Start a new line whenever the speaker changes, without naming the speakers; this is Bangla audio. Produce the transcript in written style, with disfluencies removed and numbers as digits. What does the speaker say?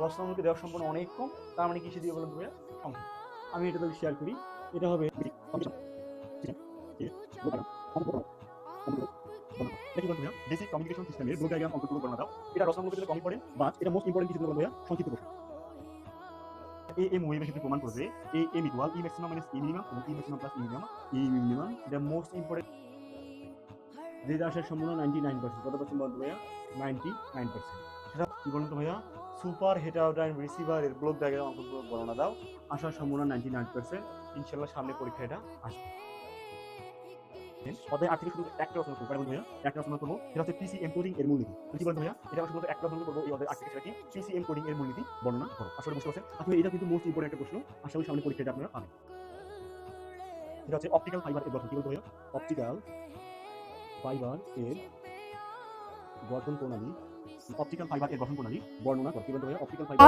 রচনামূলকে দেওয়া সম্পূর্ণ অনেক কম, তার মানে কিসে দিয়ে বলুন ভাইয়া? সংখ্যা। আমি এটা যদি শেয়ার করি, এটা হবে বেসিক কমিউনিকেশন সিস্টেমের ব্লক ডায়াগ্রাম অঙ্কনগুলো বর্ণনা দাও। এটা রচনামূলকের জন্য কম ইম্পর্টেন্ট, বাট এটা মোস্ট ইম্পর্টেন্ট কিছু ভাইয়া সংক্ষিপ্ত প্রশ্ন। এম ওয়েভের ক্ষেত্রে প্রমাণ করবে এম ইকুয়াল ই ম্যাক্সিমাম মাইনাস ই মিনিমাম এবং ই ম্যাক্সিমাম প্লাস ই মিনিমাম এটা মোস্ট ইম্পর্টেন্ট। যেটা আসার সম্ভাবনা 99%। কত পার্সেন্ট বলতো ভাইয়া? 99%। সেটা কি বলুন তো ভাইয়া? সুপার হেটারোডাইন রিসিভারের ব্লক ডায়াগ্রাম অঙ্কনগুলো বর্ণনা দাও। আসার সম্ভাবনা 99%। ইনশাআল্লাহ সামনে পরীক্ষা এটা আসবে। অধ্যায় 8 থেকে শুধু একটা রচনা করবো ভাইয়া, একটা রচনা করবো, সেটা হচ্ছে পিসিএম কোডিং এর মূলনীতি। কি বলতো ভাইয়া? এটা শুধু একটা রচনা করবো এই অধ্যায় 8 থেকে, সেটা কি? পিসিএম কোডিং এর মূলনীতি বর্ণনা করো। আসলে বুঝতে পারছেন? আসলে এটা কিন্তু মোস্ট ইম্পর্টেন্ট একটা প্রশ্ন, আশা করি সামনে পরীক্ষাটা আপনারা পাবেন। এটা হচ্ছে অপটিক্যাল ফাইবার এর গঠন। কি বলতো ভাইয়া? অপটিক্যাল ফাইবার এর গঠন প্রণালী, অপটিক্যাল ফাইবার এর গঠন প্রণালী বর্ণনা করো। কি বলতো ভাইয়া? Optical fibre